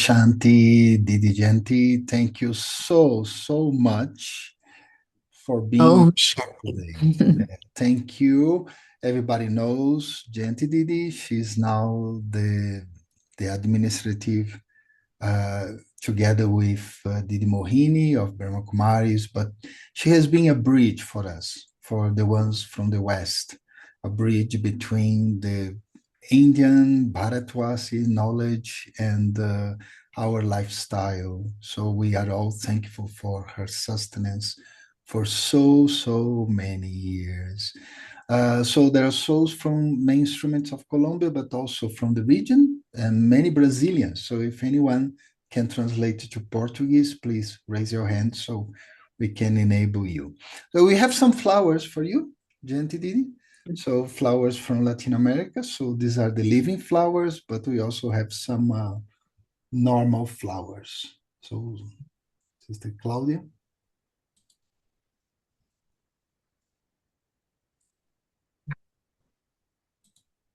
Shanti, Didi Jayanti, thank you so much for being Om with us Shanti. today. Thank you. Everybody knows Jayanti Didi. She's now the administrative uh, together with Didi Mohini of Brahma Kumaris, but she has been a bridge for us, for the ones from the West, a bridge between the Indian Bharatwasi knowledge and our lifestyle. So we are all thankful for her sustenance for so many years. So there are souls from main instruments of Colombia, but also from the region and many Brazilians. So if anyone can translate to Portuguese, please raise your hand so we can enable you. So we have some flowers for you, Gente Didi. So flowers from Latin America. So these are the living flowers, but we also have some normal flowers. So Sister Claudia.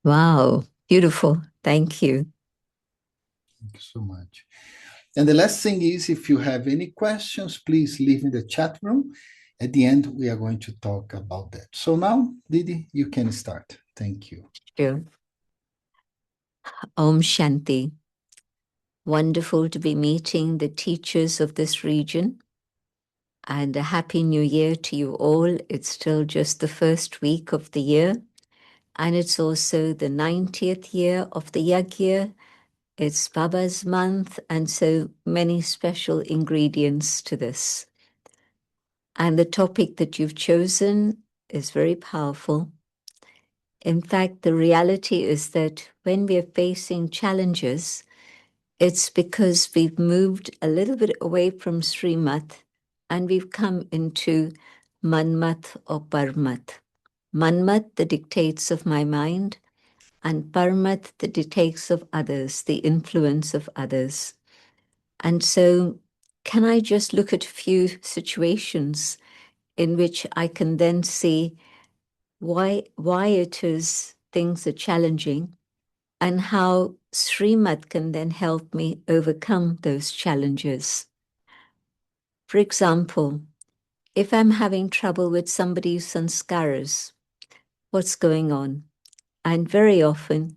Wow, beautiful. Thank you. Thank you so much. And the last thing is, if you have any questions, please leave in the chat room. At the end, we are going to talk about that. So now, Didi, you can start. Thank you. Sure. Om Shanti. Wonderful to be meeting the teachers of this region. And a happy new year to you all. It's still just the first week of the year. And it's also the 90th year of the Yagya. It's Baba's month, and so many special ingredients to this. And the topic that you've chosen is very powerful. In fact, the reality is that when we are facing challenges, it's because we've moved a little bit away from Shrimat and we've come into Manmat or Parmat. Manmat, the dictates of my mind, and Parmat, the dictates of others, the influence of others. And so, can I just look at a few situations in which I can then see why it is things are challenging and how Shrimat can then help me overcome those challenges. For example, if I'm having trouble with somebody's sanskaras, what's going on? And very often,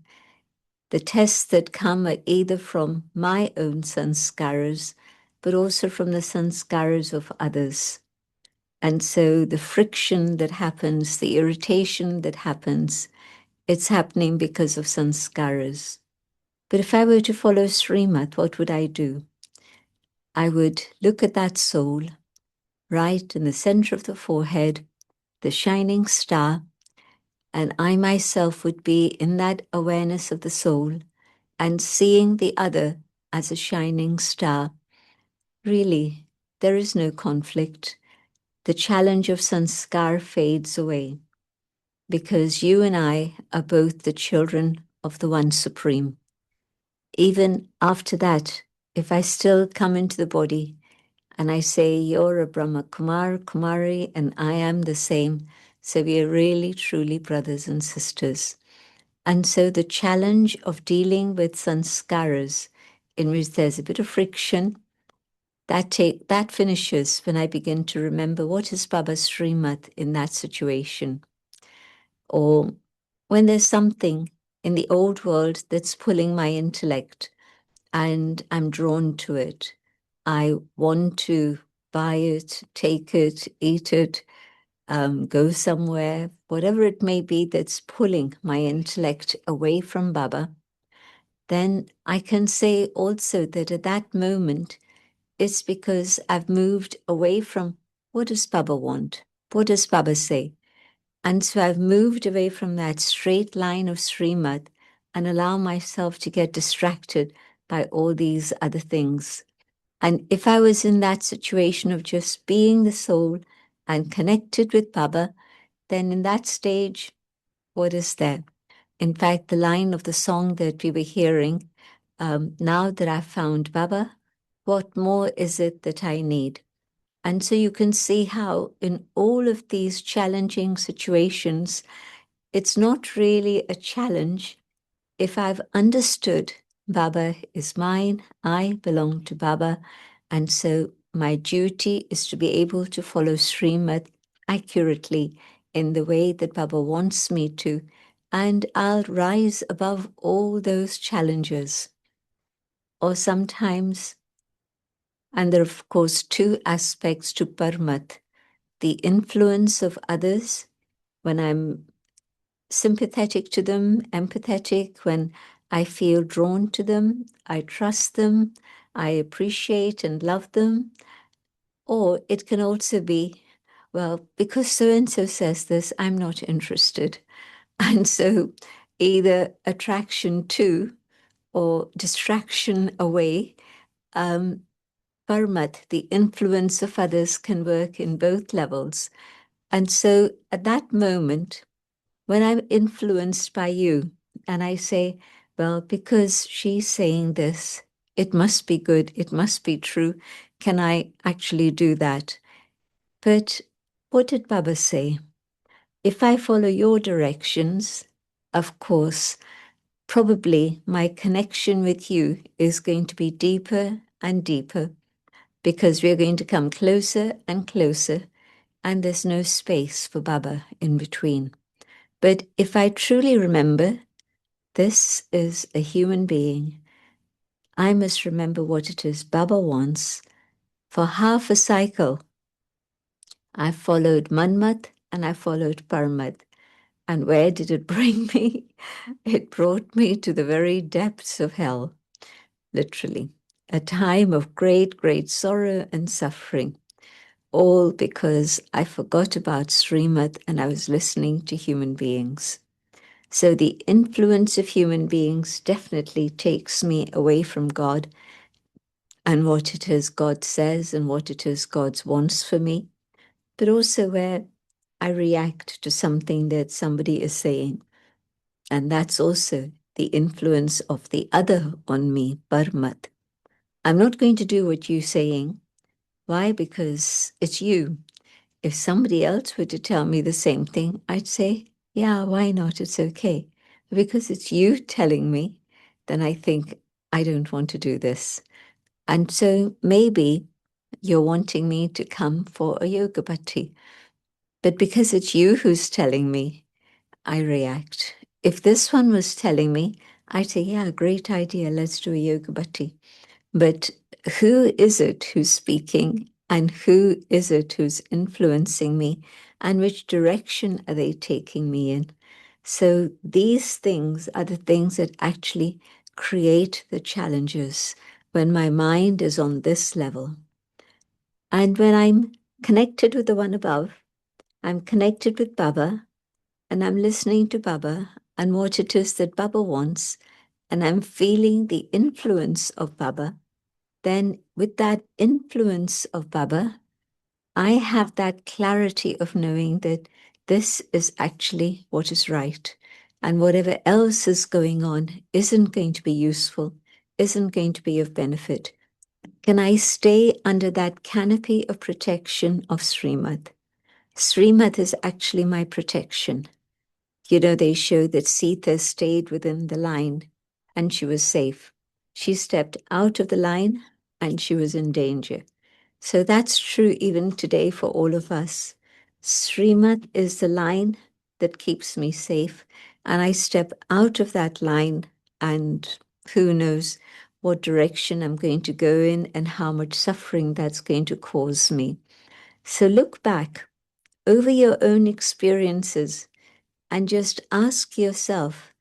the tests that come are either from my own sanskaras, but also from the sanskaras of others. And so the friction that happens, the irritation that happens, it's happening because of sanskaras. But if I were to follow Shrimat, what would I do? I would look at that soul right in the center of the forehead, the shining star, and I myself would be in that awareness of the soul and seeing the other as a shining star. Really, there is no conflict. The challenge of sanskar fades away because you and I are both the children of the One Supreme. Even after that, if I still come into the body and I say, you're a Brahma Kumar, Kumari, and I am the same, so we are really, truly brothers and sisters. And so the challenge of dealing with sanskaras, in which there's a bit of friction, that finishes when I begin to remember what is Baba's Shrimat in that situation. Or when there's something in the old world that's pulling my intellect and I'm drawn to it. I want to buy it, take it, eat it, go somewhere, whatever it may be that's pulling my intellect away from Baba, then I can say also that at that moment, it's because I've moved away from what does Baba want? What does Baba say? And so I've moved away from that straight line of Srimad and allow myself to get distracted by all these other things. And if I was in that situation of just being the soul and connected with Baba, then in that stage, what is there? In fact, the line of the song that we were hearing, now that I've found Baba, what more is it that I need? And so you can see how in all of these challenging situations, it's not really a challenge if I've understood Baba is mine, I belong to Baba, and so my duty is to be able to follow Shrimat accurately in the way that Baba wants me to, and I'll rise above all those challenges. Or sometimes, and there are of course two aspects to Parmat, the influence of others when I'm sympathetic to them, empathetic, when I feel drawn to them, I trust them, I appreciate and love them. Or it can also be, well, because so-and-so says this, I'm not interested. And so either attraction to or distraction away. Parmat, the influence of others, can work in both levels. And so at that moment, when I'm influenced by you and I say, well, because she's saying this, it must be good, it must be true, can I actually do that? But what did Baba say? If I follow your directions, of course, probably my connection with you is going to be deeper and deeper because we're going to come closer and closer, and there's no space for Baba in between. But if I truly remember, this is a human being, I must remember what it is Baba wants. For half a cycle, I followed Manmat and I followed Parmat. And where did it bring me? It brought me to the very depths of hell, literally. A time of great, great sorrow and suffering, all because I forgot about Shrimat and I was listening to human beings. So the influence of human beings definitely takes me away from God and what it is God says and what it is God wants for me, but also where I react to something that somebody is saying. And that's also the influence of the other on me, Parmat. I'm not going to do what you're saying. Why? Because it's you. If somebody else were to tell me the same thing, I'd say, yeah, why not? It's okay. But because it's you telling me, then I think I don't want to do this. And so maybe you're wanting me to come for a yoga bhatti. But because it's you who's telling me, I react. If this one was telling me, I'd say, yeah, great idea, let's do a yoga bhatti. But who is it who's speaking and who is it who's influencing me and which direction are they taking me in? So these things are the things that actually create the challenges when my mind is on this level. And when I'm connected with the one above, I'm connected with Baba and I'm listening to Baba and what it is that Baba wants, and I'm feeling the influence of Baba, then with that influence of Baba, I have that clarity of knowing that this is actually what is right. And whatever else is going on isn't going to be useful, isn't going to be of benefit. Can I stay under that canopy of protection of Shrimat? Shrimat is actually my protection. You know, they show that Sita stayed within the line and she was safe. She stepped out of the line and she was in danger. So that's true even today for all of us. Srimat is the line that keeps me safe, and I step out of that line, and who knows what direction I'm going to go in and how much suffering that's going to cause me. So look back over your own experiences and just ask yourself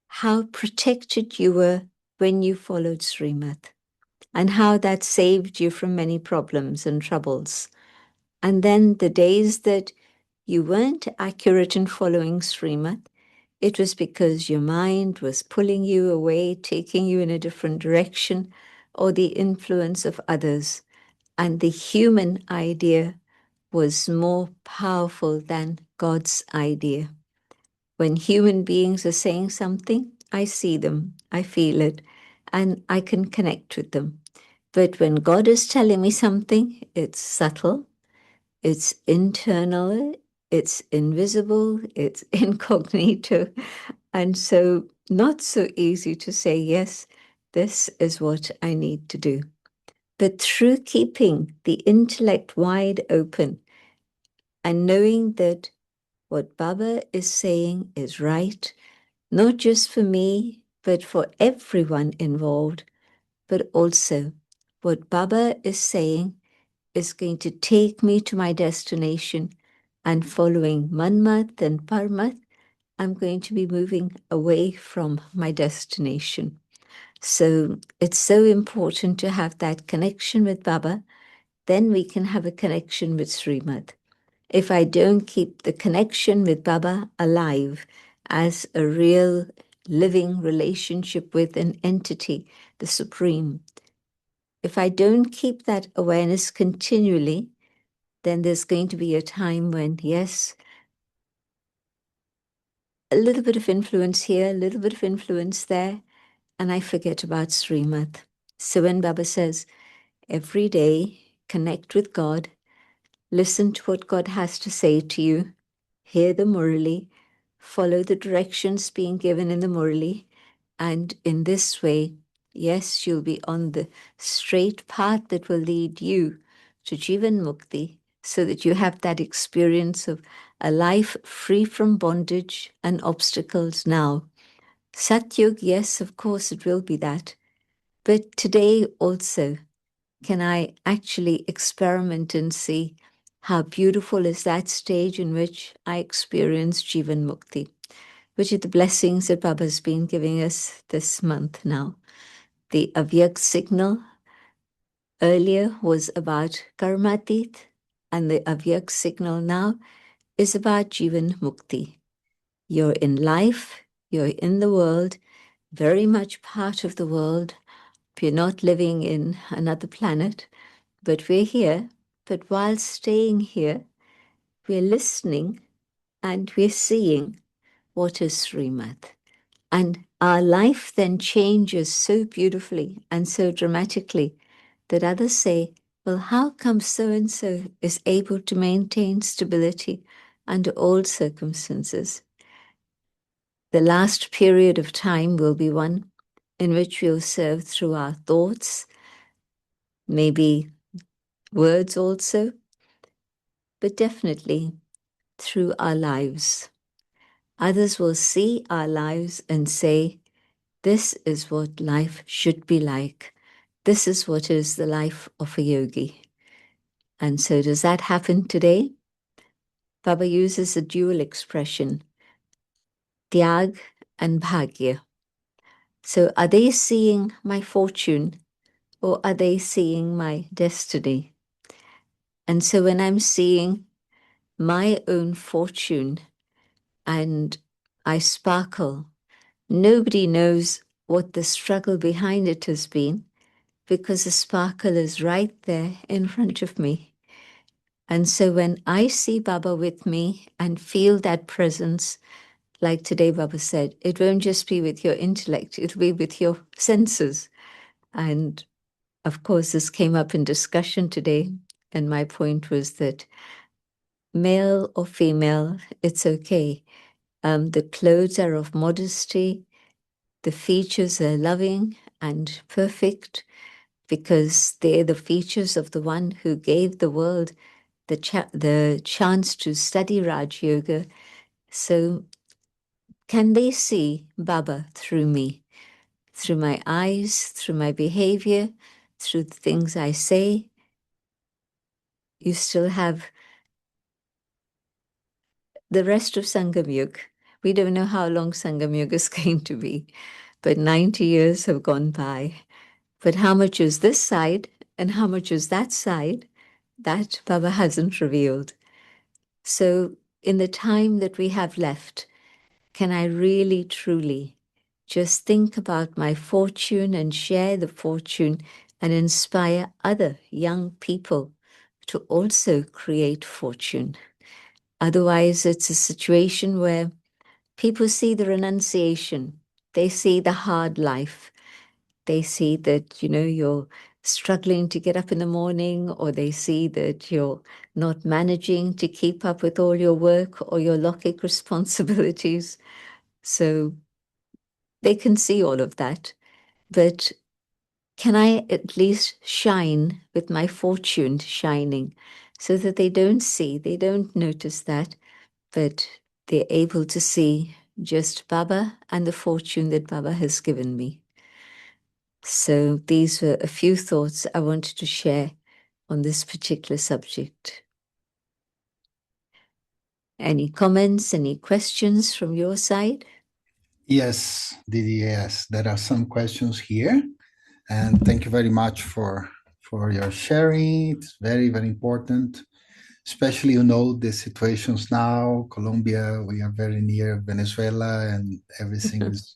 how protected you were when you followed Srimat and how that saved you from many problems and troubles. And then the days that you weren't accurate in following Srimat, it was because your mind was pulling you away, taking you in a different direction, or the influence of others. And the human idea was more powerful than God's idea. When human beings are saying something, I see them, I feel it, and I can connect with them. But when God is telling me something, it's subtle, it's internal, it's invisible, it's incognito, And so not so easy to say, yes, this is what I need to do. But through keeping the intellect wide open and knowing that what Baba is saying is right, not just for me, but for everyone involved, but also what Baba is saying is going to take me to my destination, and following Manmat and Parmat, I'm going to be moving away from my destination. So it's so important to have that connection with Baba. Then we can have a connection with Shrimat. If I don't keep the connection with Baba alive as a real living relationship with an entity, the Supreme, if I don't keep that awareness continually, then there's going to be a time when, yes, a little bit of influence here, a little bit of influence there, and I forget about Srimat. So when Baba says, every day, connect with God, listen to what God has to say to you, hear the Murali, follow the directions being given in the Murali, and in this way, yes, you'll be on the straight path that will lead you to Jivan Mukti, so that you have that experience of a life free from bondage and obstacles now. Satyug, yes, of course it will be that. But today also, can I actually experiment and see how beautiful is that stage in which I experience Jivan Mukti, which are the blessings that Baba's been giving us this month now. The Avyak signal earlier was about Karmatit, and the Avyak signal now is about Jivan Mukti. You're in life, you're in the world, very much part of the world. You're not living in another planet, but we're here. But while staying here, we're listening and we're seeing what is Srimat. And our life then changes so beautifully and so dramatically that others say, well, how come so-and-so is able to maintain stability under all circumstances? The last period of time will be one in which we'll serve through our thoughts, maybe words also, but definitely through our lives. Others will see our lives and say, this is what life should be like. This is what is the life of a yogi. And so does that happen today? Baba uses a dual expression, tyag and bhagya. So are they seeing my fortune or are they seeing my destiny? And so when I'm seeing my own fortune and I sparkle, nobody knows what the struggle behind it has been, because the sparkle is right there in front of me. And so when I see Baba with me and feel that presence, like today Baba said, it won't just be with your intellect, it'll be with your senses. And of course, this came up in discussion today. And my point was that male or female, it's okay. The clothes are of modesty. The features are loving and perfect, because they're the features of the one who gave the world the chance to study Raj Yoga. So can they see Baba through me, through my eyes, through my behavior, through the things I say? You still have the rest of Sangam Yuga. We don't know how long Sangam Yuga is going to be, but 90 years have gone by. But how much is this side and how much is that side, that Baba hasn't revealed. So in the time that we have left, can I really, truly just think about my fortune and share the fortune and inspire other young people to also create fortune? Otherwise, it's a situation where people see the renunciation, they see the hard life, they see that, you're struggling to get up in the morning, or they see that you're not managing to keep up with all your work or your Lokik responsibilities. So they can see all of that, but can I at least shine with my fortune shining so that they don't see, they don't notice that, but they're able to see just Baba and the fortune that Baba has given me. So these were a few thoughts I wanted to share on this particular subject. Any comments, any questions from your side? Yes, Didi, yes. There are some questions here. And thank you very much for your sharing. It's very, very important, especially, the situations now. Colombia, we are very near Venezuela, and everything is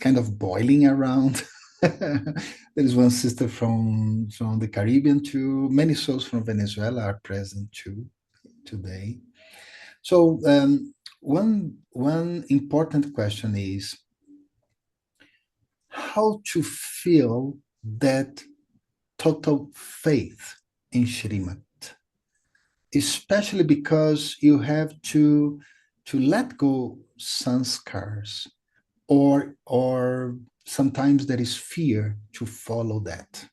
kind of boiling around. There is one sister from the Caribbean too. Many souls from Venezuela are present too today. So one important question is how to feel that total faith in Shrimat, especially because you have to let go sanskars, or sometimes there is fear to follow that.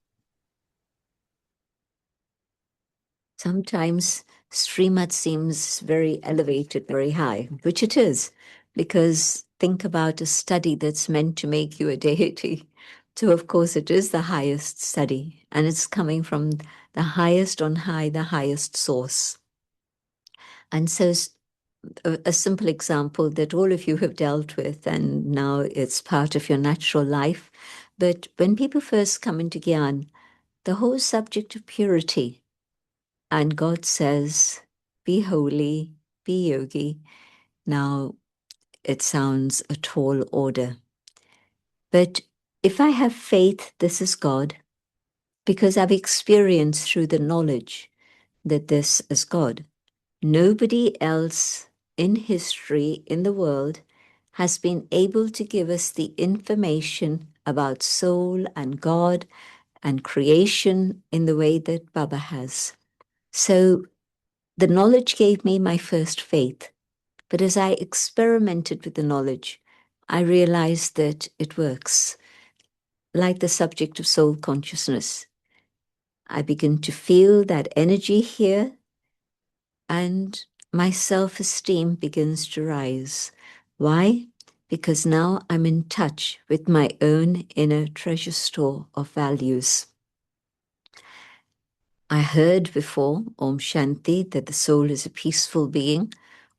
Sometimes Srimat seems very elevated, very high, which it is, because think about a study that's meant to make you a deity. So, of course, it is the highest study, and it's coming from the highest on high, the highest source. And so, a simple example that all of you have dealt with, and now it's part of your natural life. But when people first come into Gyan, the whole subject of purity, and God says, be holy, be yogi. Now, it sounds a tall order. But if I have faith, this is God, because I've experienced through the knowledge that this is God. Nobody else in history, in the world, has been able to give us the information about soul and God and creation in the way that Baba has. So the knowledge gave me my first faith, but as I experimented with the knowledge, I realized that it works. Like the subject of soul consciousness, I begin to feel that energy here, and my self-esteem begins to rise. Why? Because now I'm in touch with my own inner treasure store of values. I heard before, Om Shanti, that the soul is a peaceful being,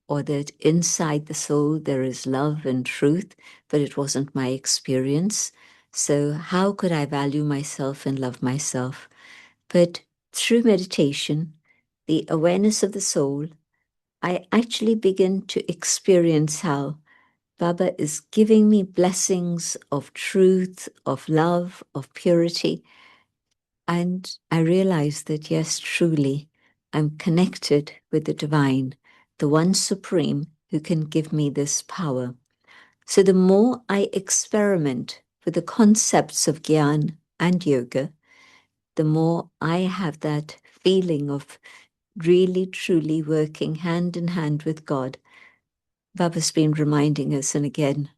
or that inside the soul there is love and truth, but it wasn't my experience. So how could I value myself and love myself? But through meditation, the awareness of the soul, I actually begin to experience how Baba is giving me blessings of truth, of love, of purity. And I realize that, yes, truly, I'm connected with the divine, the one supreme who can give me this power. So the more I experiment with the concepts of Gyan and yoga, the more I have that feeling of really, truly working hand in hand with God. Baba's been reminding us, and again,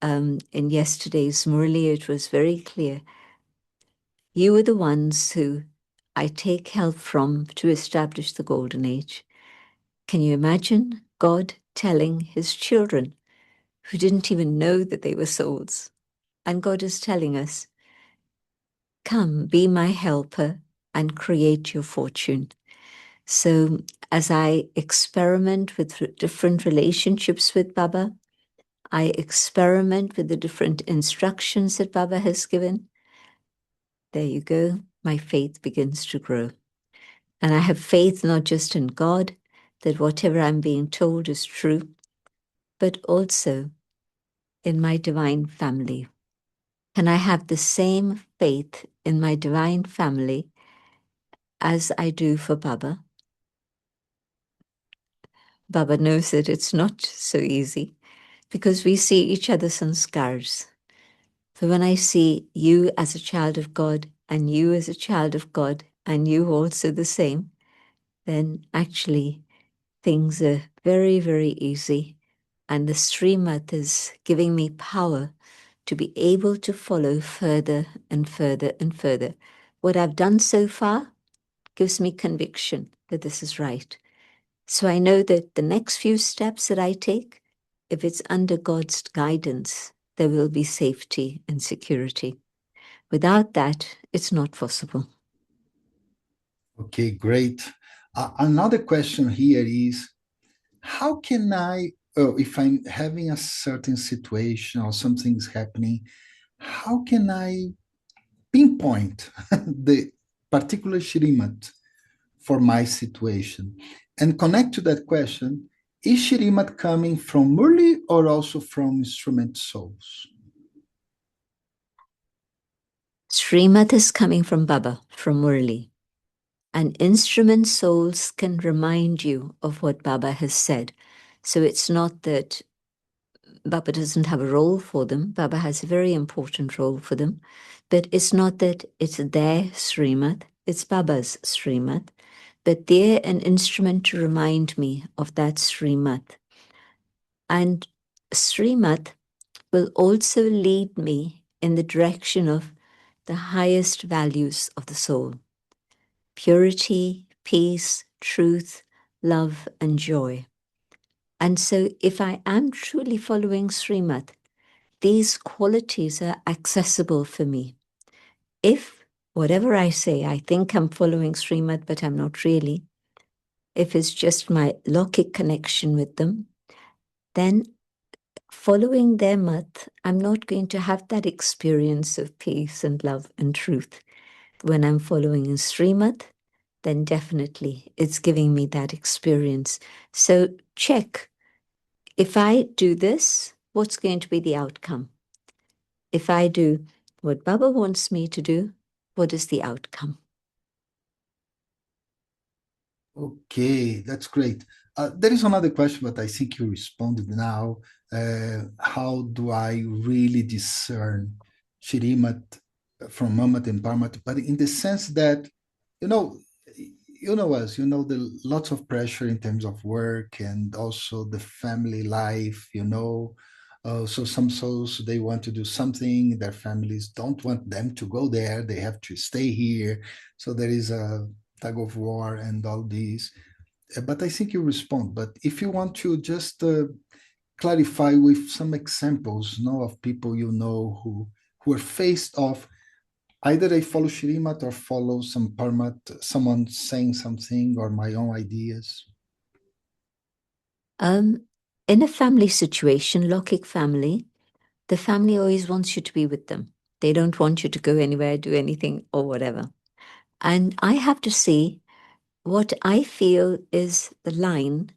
in yesterday's Murli, it was very clear. You are the ones who I take help from to establish the Golden Age. Can you imagine God telling his children who didn't even know that they were souls? And God is telling us, come, be my helper and create your fortune. So as I experiment with different relationships with Baba, I experiment with the different instructions that Baba has given. There you go. My faith begins to grow. And I have faith not just in God, that whatever I'm being told is true, but also in my divine family. Can I have the same faith in my divine family as I do for Baba? Baba knows that it's not so easy because we see each other's sanskars. So when I see you as a child of God and you as a child of God and you also the same, then actually things are very, very easy And the Shrimat is giving me power to be able to follow further and further and further. What I've done so far gives me conviction that this is right. So I know that the next few steps that I take, if it's under God's guidance, there will be safety and security. Without that, it's not possible. Okay, great. Another question here is, how can I, if I'm having a certain situation or something's happening, how can I pinpoint the particular Shrimat for my situation? And connect to that question, is Shrimat coming from Murli or also from instrument souls? Shrimat is coming from Baba, from Murli. And instrument souls can remind you of what Baba has said. So it's not that Baba doesn't have a role for them. Baba has a very important role for them. But it's not that it's their Srimat, it's Baba's Srimat. But they're an instrument to remind me of that Srimat. And Srimat will also lead me in the direction of the highest values of the soul: purity, peace, truth, love, and joy. And so if I am truly following Srimat, these qualities are accessible for me. If whatever I say, I think I'm following Srimat, but I'm not really, if it's just my Lokik connection with them, then following their mat, I'm not going to have that experience of peace and love and truth. When I'm following in Srimat, then definitely it's giving me that experience. So check, if I do this, what's going to be the outcome? If I do what Baba wants me to do, what is the outcome? Okay, that's great. There is another question, but I think you responded now. How do I really discern Shrimat from Mamat and Parmat? But in the sense that, you know, you know us, you know, the lots of pressure in terms of work and also the family life, you know. So some souls, they want to do something, their families don't want them to go there, they have to stay here. So there is a tug of war and all these. But I think you respond. But if you want to just clarify with some examples, of people who are faced off, either they follow Shrimat or follow some Parmat, someone saying something or my own ideas. In a family situation, Lokik family, the family always wants you to be with them. They don't want you to go anywhere, do anything, or whatever. And I have to say, what I feel is the line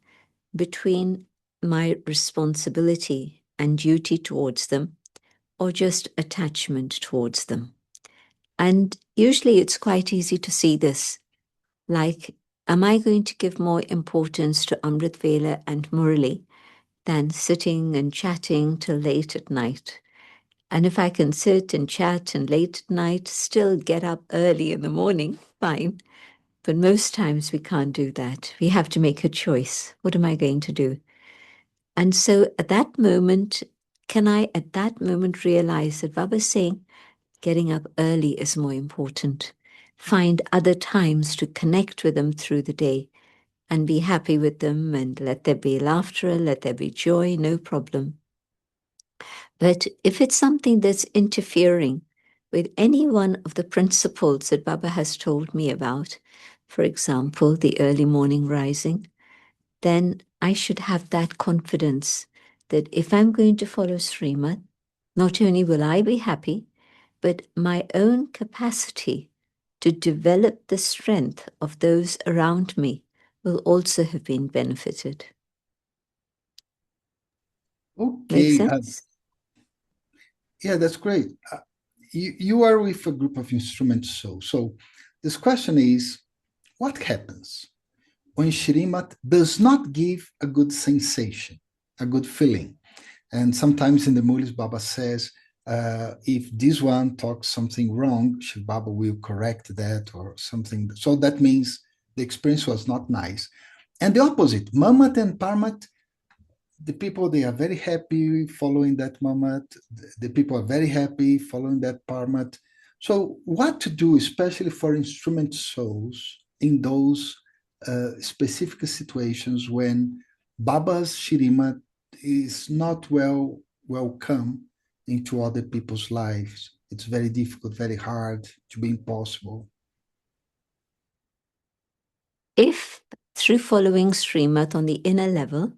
between my responsibility and duty towards them, or just attachment towards them. And usually it's quite easy to see this. Like, am I going to give more importance to Amrit Vela and Murali than sitting and chatting till late at night? And if I can sit and chat and late at night, still get up early in the morning, fine. But most times we can't do that. We have to make a choice. What am I going to do? And so at that moment, can I at that moment realize that Baba's saying getting up early is more important? Find other times to connect with them through the day and be happy with them, and let there be laughter, let there be joy, no problem. But if it's something that's interfering with any one of the principles that Baba has told me about, for example, the early morning rising, then I should have that confidence that if I'm going to follow Srimat, not only will I be happy, but my own capacity to develop the strength of those around me will also have been benefited. Make Okay, sense? yeah, that's great. You are with a group of instrument souls. So this question is, what happens when Shrimat does not give a good sensation, a good feeling? And sometimes in the Mulis, Baba says, if this one talks something wrong, Shri Baba will correct that or something. So that means the experience was not nice. And the opposite, Mamat and Parmat, the people, they are very happy following that Mamat. The people are very happy following that Parmat. So what to do, especially for instrument souls in those specific situations when Baba's Shrimat is not welcome into other people's lives. It's very difficult, very hard, to be impossible. If through following Shrimat on the inner level,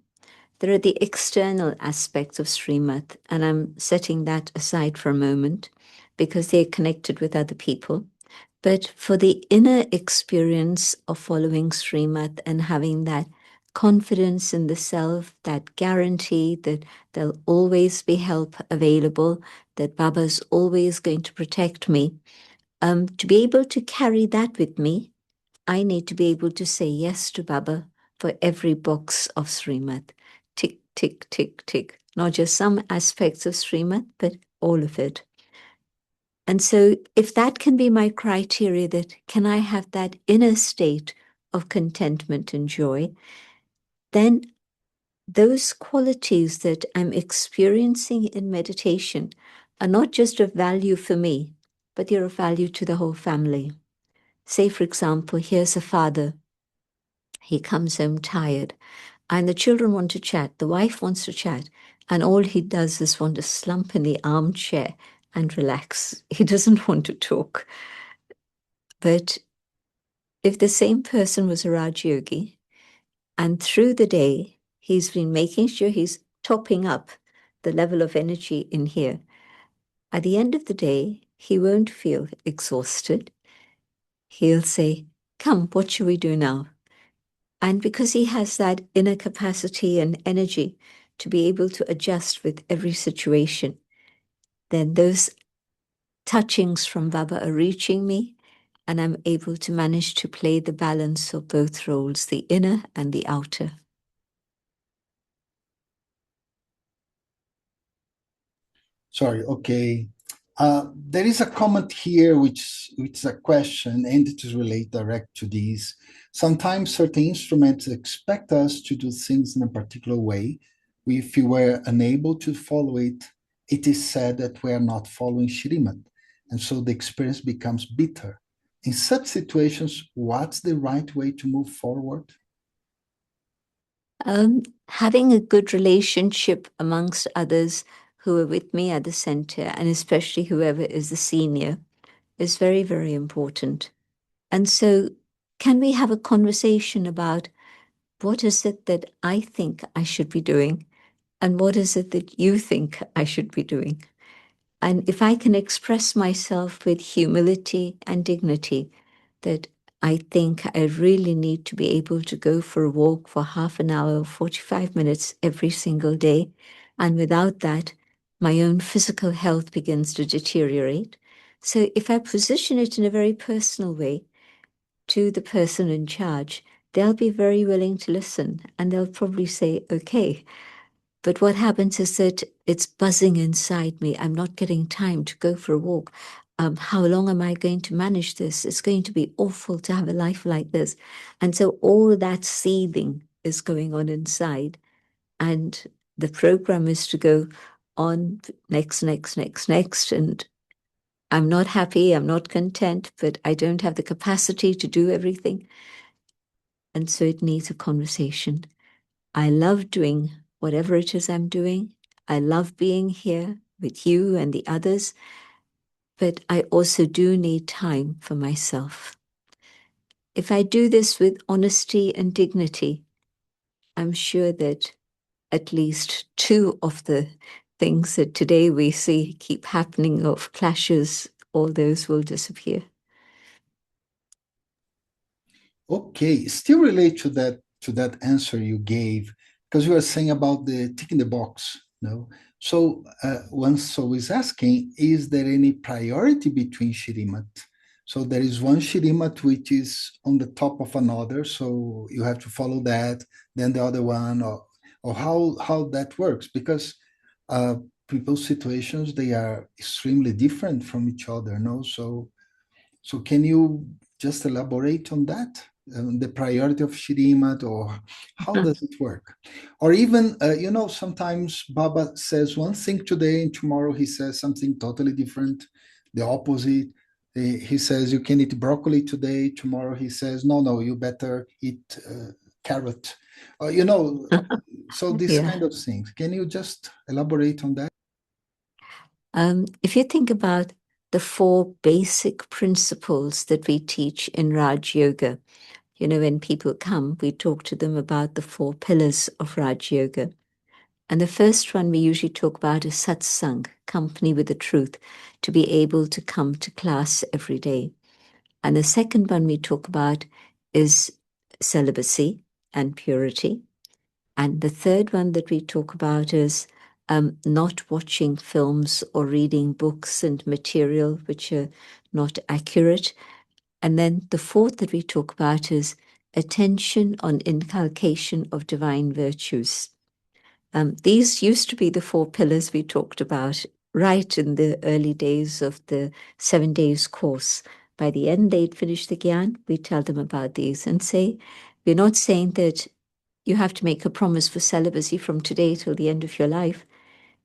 there are the external aspects of Shrimat, and I'm setting that aside for a moment because they're connected with other people. But for the inner experience of following Shrimat and having that confidence in the self, that guarantee that there'll always be help available, that Baba's always going to protect me, to be able to carry that with me, I need to be able to say yes to Baba for every box of Srimat. Tick, tick, tick, tick. Not just some aspects of Srimat, but all of it. And so if that can be my criteria, that can I have that inner state of contentment and joy, then those qualities that I'm experiencing in meditation are not just of value for me, but they're of value to the whole family. Say, for example, here's a father. He comes home tired, and the children want to chat. The wife wants to chat, and all he does is want to slump in the armchair and relax. He doesn't want to talk. But if the same person was a Raj Yogi, and through the day, he's been making sure he's topping up the level of energy in here, at the end of the day, he won't feel exhausted. He'll say, come, what shall we do now? And because he has that inner capacity and energy to be able to adjust with every situation, then those touchings from Baba are reaching me, and I'm able to manage to play the balance of both roles, the inner and the outer. Sorry, okay. There is a comment here which is a question, and it is related direct to these. Sometimes certain instruments expect us to do things in a particular way. If we were unable to follow it, it is said that we are not following Shrimat, and so the experience becomes bitter. In such situations, what's the right way to move forward? Having a good relationship amongst others who are with me at the center, and especially whoever is the senior, is very, very important. And so, can we have a conversation about what is it that I think I should be doing, and what is it that you think I should be doing? And if I can express myself with humility and dignity, that I think I really need to be able to go for a walk for half an hour, 45 minutes every single day. And without that, my own physical health begins to deteriorate. So if I position it in a very personal way to the person in charge, they'll be very willing to listen, and they'll probably say, okay. But what happens is that it's buzzing inside me. I'm not getting time to go for a walk. How long am I going to manage this? It's going to be awful to have a life like this. And so all that seething is going on inside. And the program is to go on next, next, next, next. And I'm not happy. I'm not content, but I don't have the capacity to do everything. And so it needs a conversation. I love doing whatever it is I'm doing. I love being here with you and the others, but I also do need time for myself. If I do this with honesty and dignity, I'm sure that at least two of the things that today we see keep happening of clashes, all those will disappear. Okay, still relate to that answer you gave, because you were saying about the ticking the box. No, so one soul is asking, is there any priority between shirimat? So there is one shirimat which is on the top of another, so you have to follow that, then the other one, or how that works, because uh, people's situations, they are extremely different from each other. No, so can you just elaborate on that? the priority of Shrimat, or how does it work? Or even, sometimes Baba says one thing today and tomorrow he says something totally different, the opposite. He says you can eat broccoli today, tomorrow he says, no, no, you better eat carrot. So these Yeah. kind of things. Can you just elaborate on that? If you think about the four basic principles that we teach in Raj Yoga, when people come, we talk to them about the four pillars of Raj Yoga. And the first one we usually talk about is satsang, company with the truth, to be able to come to class every day. And the second one we talk about is celibacy and purity. And the third one that we talk about is not watching films or reading books and material which are not accurate. And then the fourth that we talk about is attention on inculcation of divine virtues. These used to be the four pillars we talked about right in the early days of the 7 days course. By the end, they'd finished the Gyan. We tell them about these and say, we're not saying that you have to make a promise for celibacy from today till the end of your life.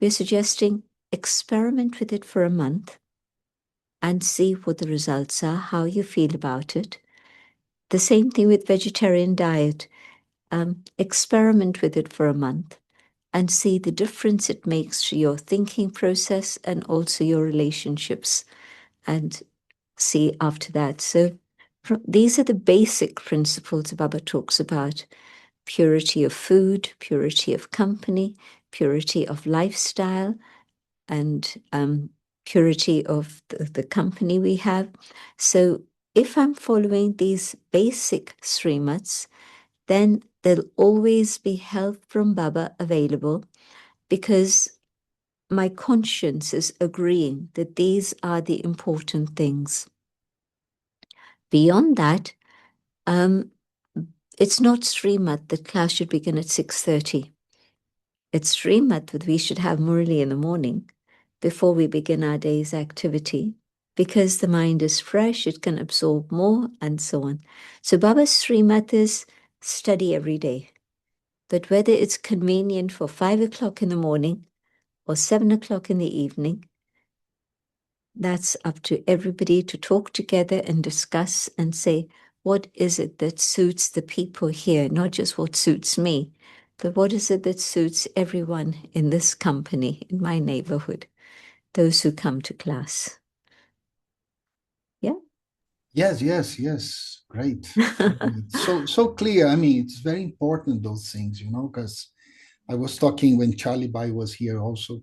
We're suggesting experiment with it for a month and see what the results are, how you feel about it. The same thing with vegetarian diet. Experiment with it for a month and see the difference it makes to your thinking process and also your relationships, and see after that. So these are the basic principles Baba talks about: purity of food, purity of company, purity of lifestyle, and purity of the company we have. So if I'm following these basic Srimats, then there'll always be help from Baba available, because my conscience is agreeing that these are the important things. Beyond that, it's not Srimat that class should begin at 6:30. It's Shrimat that we should have Murli in the morning before we begin our day's activity, because the mind is fresh, it can absorb more, and so on. So Baba's Srimat is study every day. But whether it's convenient for 5 o'clock in the morning or 7 o'clock in the evening, that's up to everybody to talk together and discuss and say, what is it that suits the people here? Not just what suits me, but what is it that suits everyone in this company, in my neighborhood, those who come to class. Yeah. Yes, yes, yes. Great. Great. So clear. I mean, it's very important, those things, because I was talking when Charlie Bai was here also,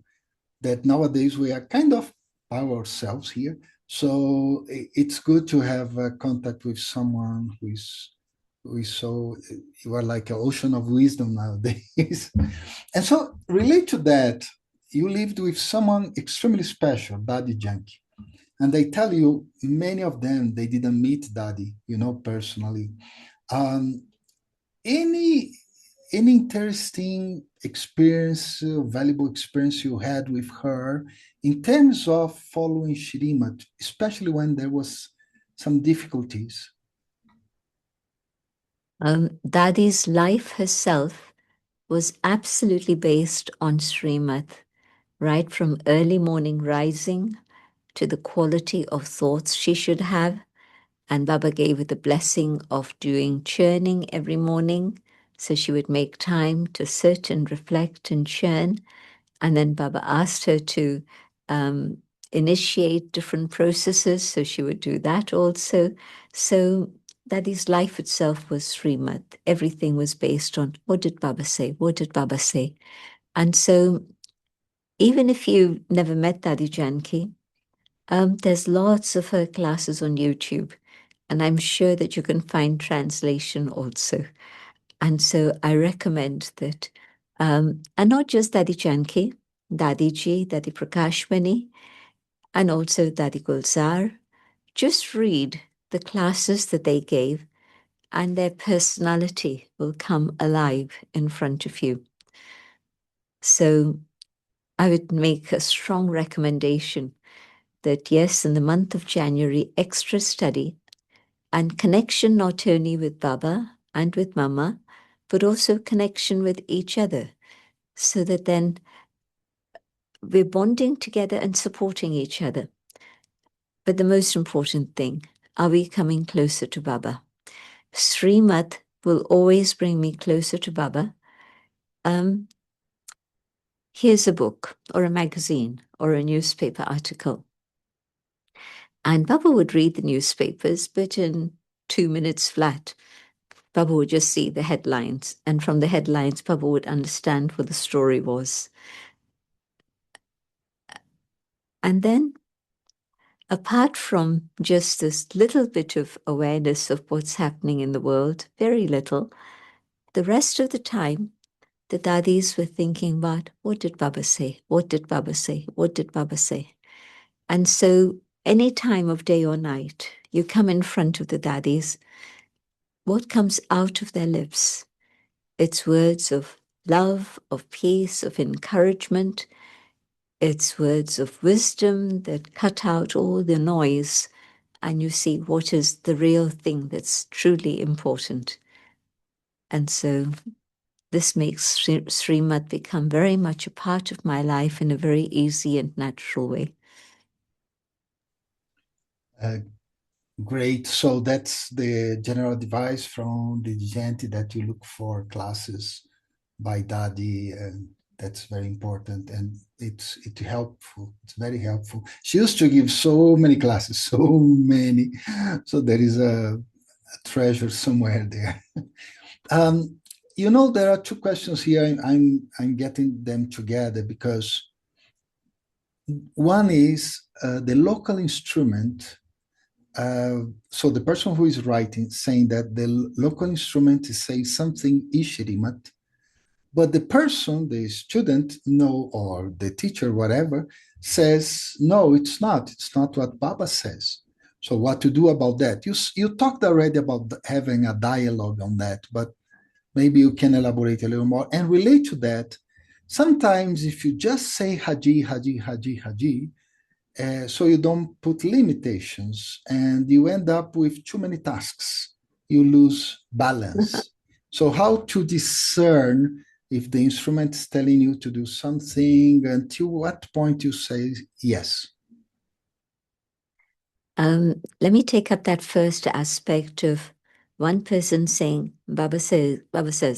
that nowadays we are kind of by ourselves here. So it's good to have contact with someone who is so, you are like an ocean of wisdom nowadays. And so relate to that, you lived with someone extremely special, Daddy Janki. And they tell you, many of them, they didn't meet Daddy, personally. Um, any any interesting experience, valuable experience you had with her in terms of following Shrimat, especially when there was some difficulties? Dadi's life herself was absolutely based on Srimat, right from early morning rising to the quality of thoughts she should have. And Baba gave her the blessing of doing churning every morning. So she would make time to sit and reflect and churn. And then Baba asked her to initiate different processes. So she would do that also. So Dadi's life itself was Srimat. Everything was based on, what did Baba say? What did Baba say? And so even if you never met Dadi Janki, there's lots of her classes on YouTube, and I'm sure that you can find translation also. And so I recommend that, and not just Dadi Janki, Dadi Ji, Dadi Prakashmani, and also Dadi Gulzar. Just read the classes that they gave, and their personality will come alive in front of you. So I would make a strong recommendation that, yes, in the month of January, extra study, and connection not only with Baba and with Mama, but also connection with each other, so that then we're bonding together and supporting each other. But the most important thing, are we coming closer to Baba? Shrimat will always bring me closer to Baba. Here's a book or a magazine or a newspaper article. And Baba would read the newspapers, but in 2 minutes flat, Baba would just see the headlines. And from the headlines, Baba would understand what the story was. And then, apart from just this little bit of awareness of what's happening in the world, very little, the rest of the time, the dadis were thinking about, what did Baba say? What did Baba say? What did Baba say? And so any time of day or night, you come in front of the dadis, what comes out of their lips? It's words of love, of peace, of encouragement. It's words of wisdom that cut out all the noise, and you see what is the real thing that's truly important. And so this makes Shrimat become very much a part of my life in a very easy and natural way. Great. So that's the general advice from the Jayanti, that you look for classes by Dadi, and that's very important. And it's helpful. It's very helpful. She used to give so many classes, so many. So there is a treasure somewhere there. There are two questions here. I'm getting them together because one is the local instrument. So the person who is writing saying that the local instrument is saying something Ishrimat, but the person, the student, no, or the teacher, whatever, says no, it's not. It's not what Baba says. So what to do about that? You talked already about having a dialogue on that, but maybe you can elaborate a little more and relate to that. Sometimes if you just say Haji, Haji, Haji, Haji, so you don't put limitations and you end up with too many tasks. You lose balance. So how to discern if the instrument is telling you to do something, until what point you say yes? Let me take up that first aspect of one person saying, Baba says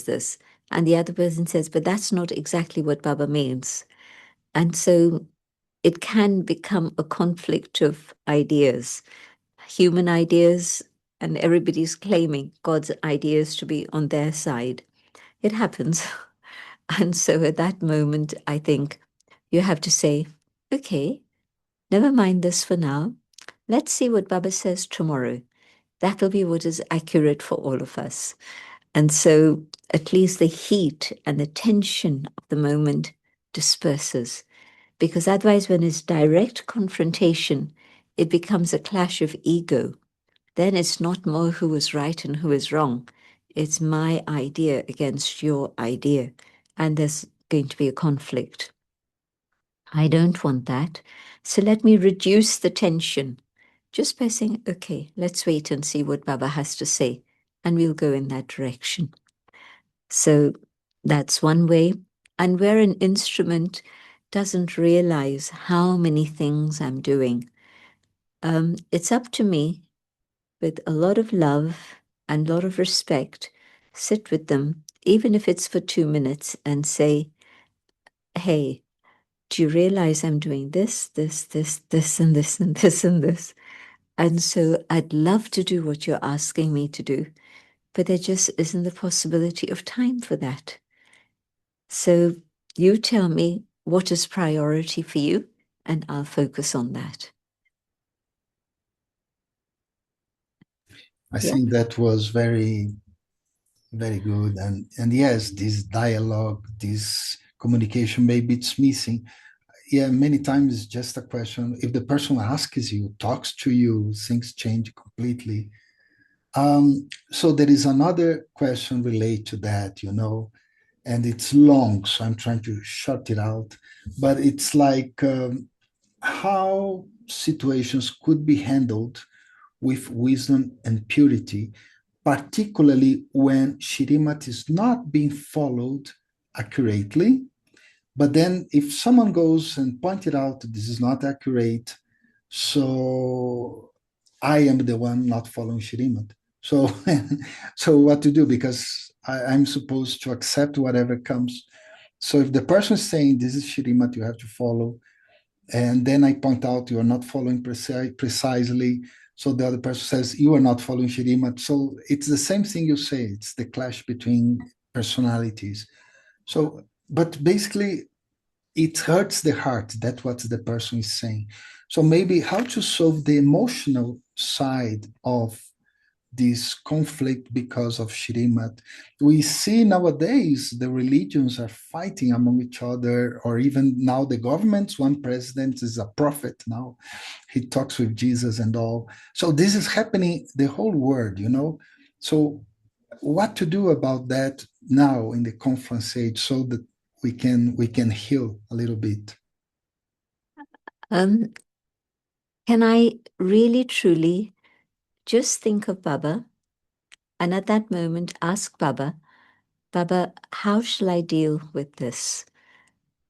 this, and the other person says, but that's not exactly what Baba means. And so it can become a conflict of ideas, human ideas, and everybody's claiming God's ideas to be on their side. It happens. And so at that moment, I think you have to say, okay, never mind this for now. Let's see what Baba says tomorrow. That'll be what is accurate for all of us. And so at least the heat and the tension of the moment disperses. Because otherwise, when it's direct confrontation, it becomes a clash of ego. Then it's not more who is right and who is wrong. It's my idea against your idea. And there's going to be a conflict. I don't want that. So let me reduce the tension just by saying, okay, let's wait and see what Baba has to say, and we'll go in that direction. So that's one way. And where an instrument doesn't realize how many things I'm doing, it's up to me, with a lot of love and a lot of respect, sit with them, even if it's for 2 minutes, and say, hey, do you realize I'm doing this, this, this, this, and this, and this, and this? And so I'd love to do what you're asking me to do, but there just isn't the possibility of time for that. So you tell me what is priority for you, and I'll focus on that. I think that was very, very good. And yes, this dialogue, this communication, maybe it's missing. Yeah, many times it's just a question. If the person asks you, talks to you, things change completely. So there is another question related to that, and it's long, so I'm trying to short it out. But it's like how situations could be handled with wisdom and purity, particularly when Shrimat is not being followed accurately. But then if someone goes and pointed out this is not accurate, so I am the one not following Shrimat. So, so what to do? Because I'm supposed to accept whatever comes. So if the person is saying this is Shrimat, you have to follow, and then I point out you are not following precisely. So the other person says you are not following Shrimat. So it's the same thing you say. It's the clash between personalities. So, but basically, it hurts the heart. That's what the person is saying. So maybe how to solve the emotional side of this conflict because of Shrimat. We see nowadays the religions are fighting among each other, or even now the governments. One president is a prophet now. He talks with Jesus and all. So this is happening the whole world, you know. So what to do about that now in the conference age so that we can heal a little bit? Um, can I really truly just think of Baba and at that moment ask Baba, Baba, how shall I deal with this?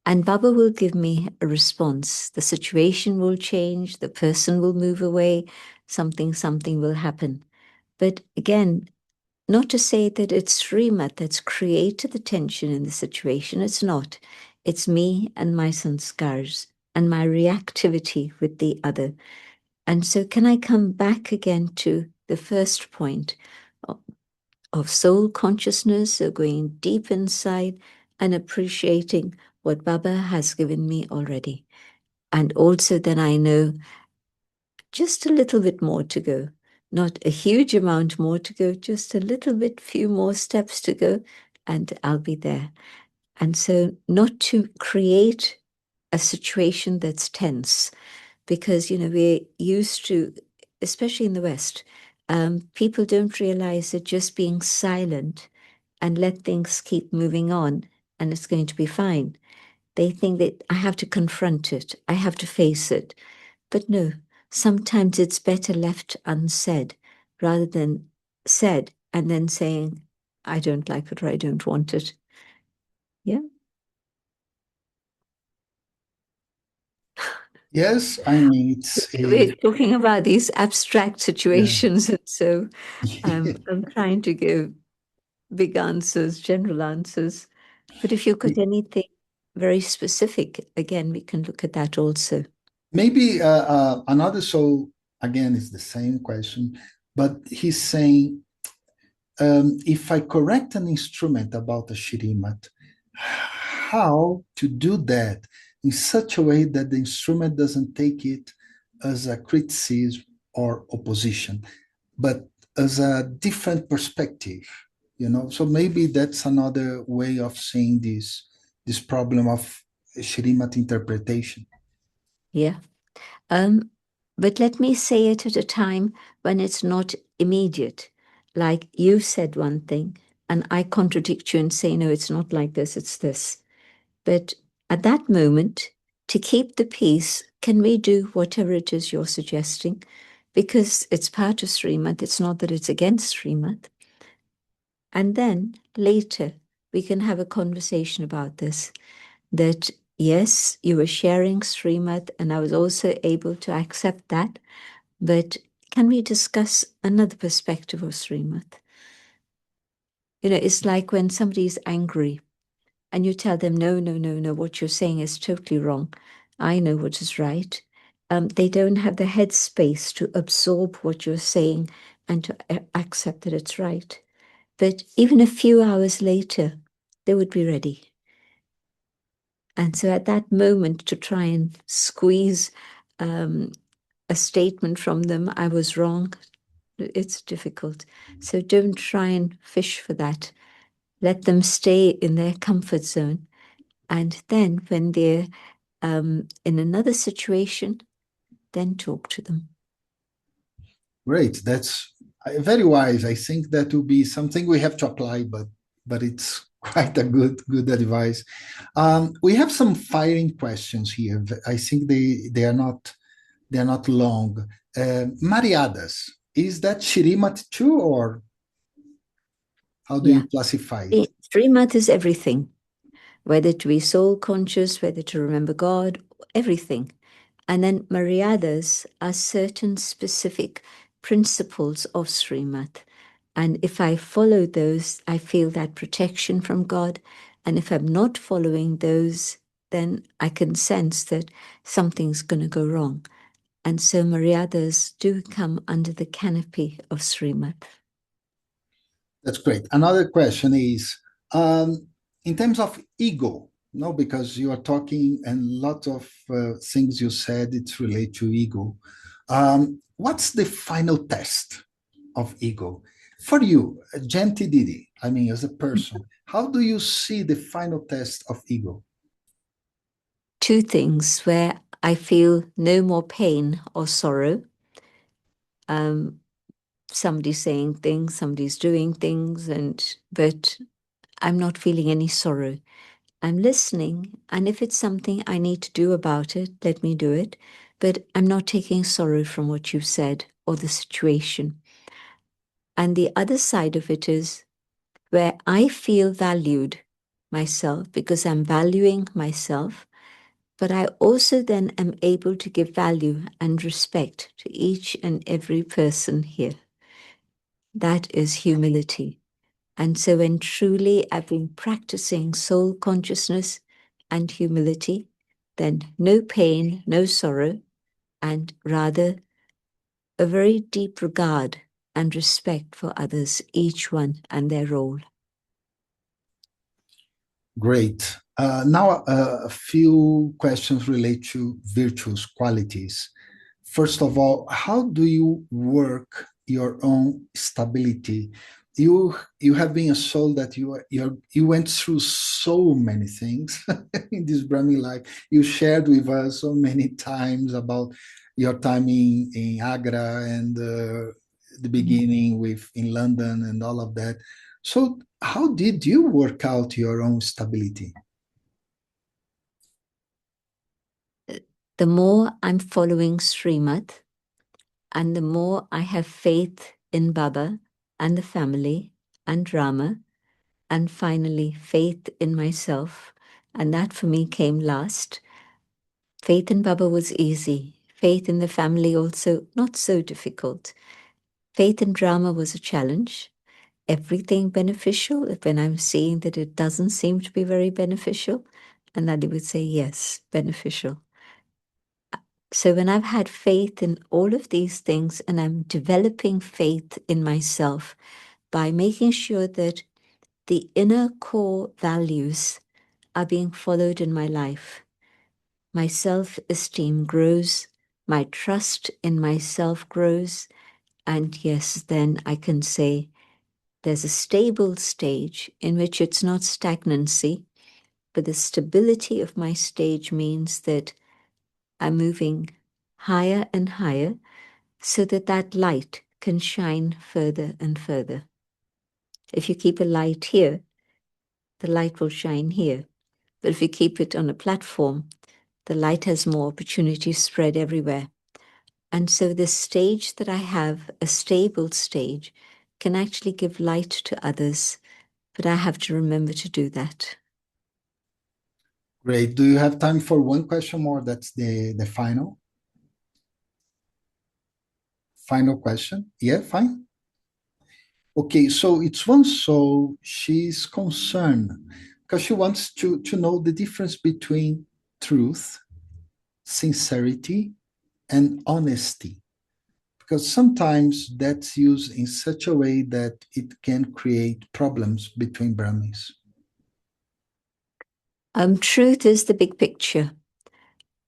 And Baba will give me a response. The situation will change, the person will move away, something will happen. But again, not to say that it's Srimat that's created the tension in the situation. It's not. It's me and my sanskars and my reactivity with the other. And so can I come back again to the first point of soul consciousness, so going deep inside and appreciating what Baba has given me already. And also then I know just a little bit more to go. Not a huge amount more to go, just a little bit, few more steps to go, and I'll be there. And so not to create a situation that's tense, because, you know, we're used to, especially in the West, people don't realize that just being silent and let things keep moving on and it's going to be fine. They think that I have to confront it, I have to face it. But no, sometimes it's better left unsaid rather than said and then saying, I don't like it or I don't want it. Yeah. Yes, I mean it's We're a talking about these abstract yeah. situations. And so I'm trying to give big answers, general answers. But if you've got anything very specific, again, we can look at that also. Maybe another, so again, it's the same question, but he's saying, if I correct an instrument about a shirimat, how to do that in such a way that the instrument doesn't take it as a criticism or opposition, but as a different perspective, you know? So maybe that's another way of seeing this problem of shirimat interpretation. Yeah. Um, but let me say it at a time when it's not immediate. Like you said one thing, and I contradict you and say, no, it's not like this, it's this. But at that moment, to keep the peace, can we do whatever it is you're suggesting? Because it's part of Srimat, it's not that it's against Srimat. And then later, we can have a conversation about this. That yes, you were sharing Srimat, and I was also able to accept that. But can we discuss another perspective of Srimat? You know, it's like when somebody's angry and you tell them, no, no, no, no, what you're saying is totally wrong. I know what is right. They don't have the headspace to absorb what you're saying and to accept that it's right. But even a few hours later, they would be ready. And so at that moment, to try and squeeze a statement from them, I was wrong, it's difficult. So don't try and fish for that. Let them stay in their comfort zone. And then when they're in another situation, then talk to them. Great. That's very wise. I think that will be something we have to apply, but it's quite a good advice. We have some firing questions here. I think they are not long. Mariadas. Is that Shrimat too, or how do Yeah. you classify it? Shrimat is everything, whether to be soul conscious, whether to remember God, everything. And then Maryadas are certain specific principles of Srimat. And if I follow those, I feel that protection from God. And if I'm not following those, then I can sense that something's going to go wrong. And so Maryadas do come under the canopy of Srimat. That's great. Another question is, in terms of ego, no, because you are talking and lots of things you said it's related to ego. What's the final test of ego for you, Jayanti Didi? I mean, as a person, how do you see the final test of ego? Two things where I feel no more pain or sorrow. Um, somebody's saying things, somebody's doing things, but I'm not feeling any sorrow. I'm listening, and if it's something I need to do about it, let me do it. But I'm not taking sorrow from what you've said or the situation. And the other side of it is where I feel valued myself because I'm valuing myself, but I also then am able to give value and respect to each and every person here. That is humility. And so when truly I've been practicing soul consciousness and humility, then no pain, no sorrow, and rather a very deep regard and respect for others, each one and their role. Great. Now, a few questions relate to virtues, qualities. First of all, how do you work your own stability? You have been a soul that you went through so many things in this Brahmin life. You shared with us so many times about your time in Agra and the beginning with in London and all of that. So, how did you work out your own stability? The more I'm following Srimat and the more I have faith in Baba and the family and Rama, and finally faith in myself, and that for me came last. Faith in Baba was easy. Faith in the family also not so difficult. Faith in drama was a challenge. Everything beneficial, when I'm seeing that it doesn't seem to be very beneficial, and that they would say, yes, beneficial. So when I've had faith in all of these things and I'm developing faith in myself by making sure that the inner core values are being followed in my life, my self-esteem grows, my trust in myself grows, and yes, then I can say there's a stable stage in which it's not stagnancy, but the stability of my stage means that I'm moving higher and higher so that that light can shine further and further. If you keep a light here, the light will shine here. But if you keep it on a platform, the light has more opportunity spread everywhere. And so this stage that I have, a stable stage, can actually give light to others, but I have to remember to do that. Great. Do you have time for one question more? That's the final question. Yeah, fine. Okay, so it's one soul. She's concerned because she wants to know the difference between truth, sincerity, and honesty. Because sometimes that's used in such a way that it can create problems between Brahmins. Truth is the big picture.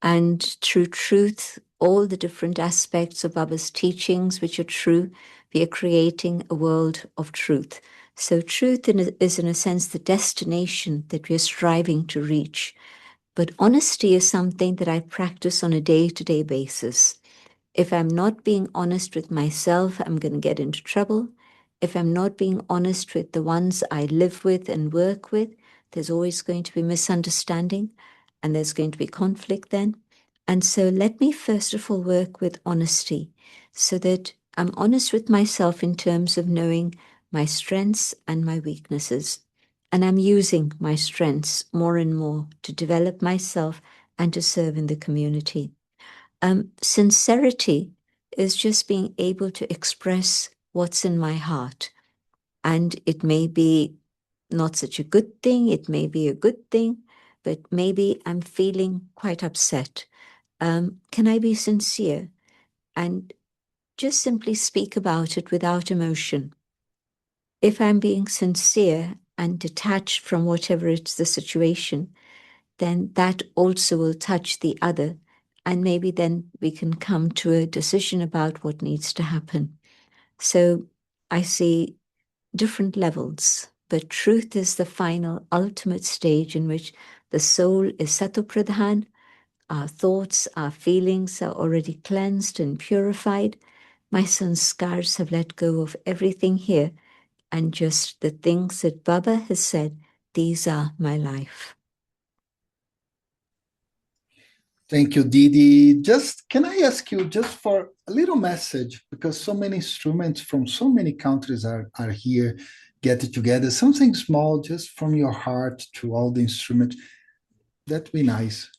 And through truth, all the different aspects of Baba's teachings, which are true, we are creating a world of truth. So truth is in a sense the destination that we are striving to reach. But honesty is something that I practice on a day-to-day basis. If I'm not being honest with myself, I'm going to get into trouble. If I'm not being honest with the ones I live with and work with, there's always going to be misunderstanding and there's going to be conflict then. And so let me first of all work with honesty so that I'm honest with myself in terms of knowing my strengths and my weaknesses. And I'm using my strengths more and more to develop myself and to serve in the community. Sincerity is just being able to express what's in my heart. And it may be not such a good thing, it may be a good thing, but maybe I'm feeling quite upset. Can I be sincere and just simply speak about it without emotion? If I'm being sincere and detached from whatever it's the situation, then that also will touch the other. And maybe then we can come to a decision about what needs to happen. So I see different levels, but truth is the final, ultimate stage in which the soul is satopradhan. Our thoughts, our feelings are already cleansed and purified. My sanskars have let go of everything here, and just the things that Baba has said, these are my life. Thank you, Didi. Just can I ask you just for a little message, because so many instruments from so many countries are here, get it together. Something small, just from your heart to all the instruments. That'd be nice.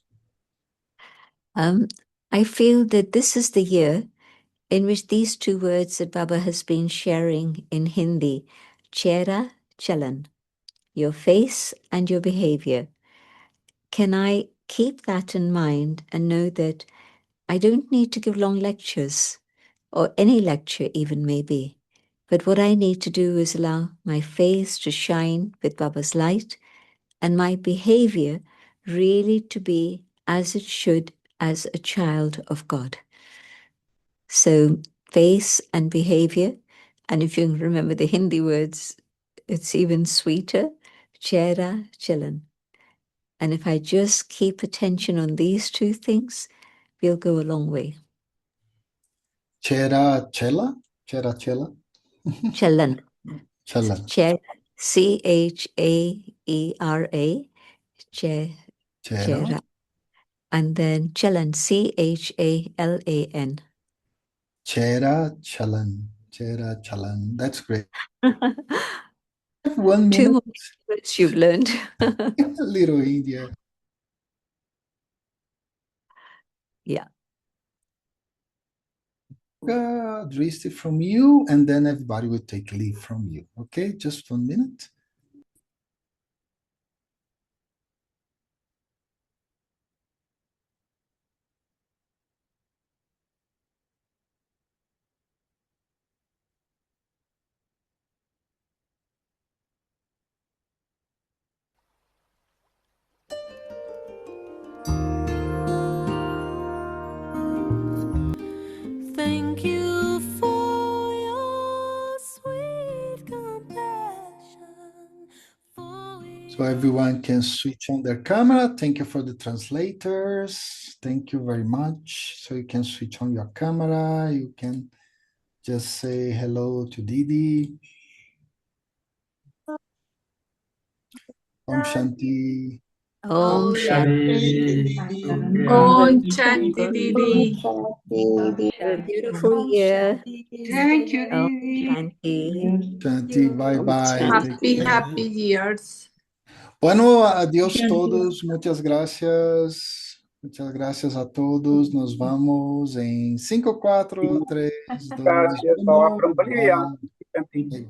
I feel that this is the year in which these two words that Baba has been sharing in Hindi, chehra, chalan, your face and your behavior. Can I keep that in mind and know that I don't need to give long lectures, or any lecture even maybe, but what I need to do is allow my face to shine with Baba's light and my behavior really to be as it should as a child of God. So face and behavior, and if you remember the Hindi words, it's even sweeter, chehra, chalan. And if I just keep attention on these two things, we'll go a long way. Chera Chela? Chera Chela? Chalan. Chalan. Chehra, Chaera, Chera. chehra. And then chalan, Chalan. Chera Chalan. Chera Chalan. That's great. 1 Two minute, more words you've learned. little India. Yeah. Dristi from you, and then everybody will take leave from you. Okay, just 1 minute. Thank you for your sweet compassion. So everyone can switch on their camera. Thank you for the translators. Thank you very much. So you can switch on your camera. You can just say hello to Didi. Om Shanti. Om Shanti. Om Shanti Didi. Have a beautiful year. Thank you, Om Didi. Shanti. Shanti, bye Om bye. Take Shanti. care. Happy years. Bueno, adiós todos. Muchas gracias. Muchas gracias a todos. Nos vamos en 5, 4, 3, 2, Gracias, estaba 1. from Bolivia. Bye.